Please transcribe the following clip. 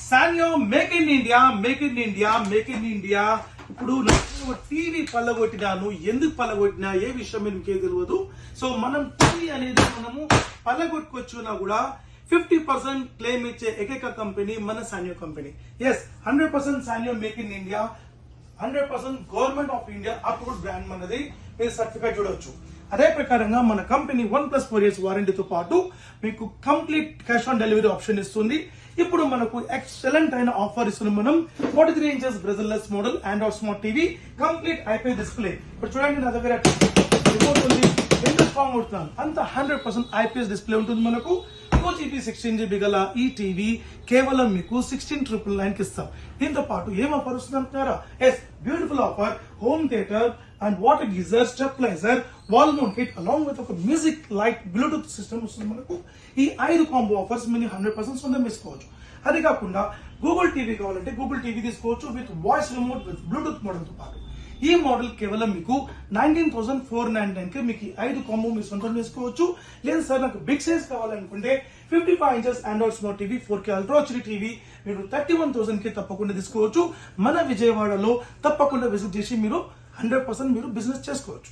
సానియో make in India, make in India, make in India. ఇప్పుడు TV పల్లగొట్టినాను, ఎందుకు పల్లగొట్టినా ఏ విషయం మీకే తెలియదు. సో మనం టీవీ అనేది మనము పల్లగొట్టుకొచ్చున్నా కూడా 50% క్లెయిమ్ ఇచ్చే ఏకైక కంపెనీ మన సానియో కంపెనీ. ఎస్, 100% సానియో make in India, 100% government of India approved brand మనది. మీరు సర్టిఫికేట్ చూడవచ్చు. అదే ప్రకారంగా మన కంపెనీ 1+4 years వారంటీతో పాటు మీకు complete cash on delivery option ఇస్తుంది. ఇప్పుడు మనకు ఎక్సలెంట్ అయిన ఆఫర్ ఇస్తున్నాం మనం. 43 inches బ్రెజిల్లెస్ model Android smart TV, complete IPS display. ఇప్పుడు చూడండి నా దగ్గర రిమోట్ ఉంది, ఎంత స్ట్రాంగ్ అవుతున్నాను, అంత 100% ఐపీఎస్ డిస్ప్లే ఉంటుంది మనకు. 2GB 16GB గల ఈ టీవీ కేవలం మీకు 16,999 కి ఇస్తాం. దీంతో పాటు ఏం ఆఫర్ వస్తుంది అంటున్నారా? Yes, beautiful offer. Home theatre and water geyser, stabiliser, wall mount kit along with ఒక మ్యూజిక్ లైట్ బ్లూటూత్ సిస్టమ్ వస్తుంది మనకు. ఈ 5 కాంబో ఆఫర్స్ మీరు 100% సొంతం తీసుకోవచ్చు. అది కాకుండా గూగుల్ టీవీ కావాలంటే గూగుల్ టీవీ తీసుకోవచ్చు with voice remote with Bluetooth model తో పాటు. ఈ మోడల్ కేవలం మీకు 19,499 కి మీకు 5 కాంబో మీరు సొంతం చేసుకోవచ్చు. లేదు సార్ నాకు బిగ్ సైజ్ కావాలనుకుంటే 55 inches Android smart TV, 4K ultra HD TV మీరు 31,000 కి తప్పకుండా తీసుకోవచ్చు. మన విజయవాడలో తప్పకుండా విజిట్ చేసి మీరు 100% మీరు బిజినెస్ చేసుకోవచ్చు.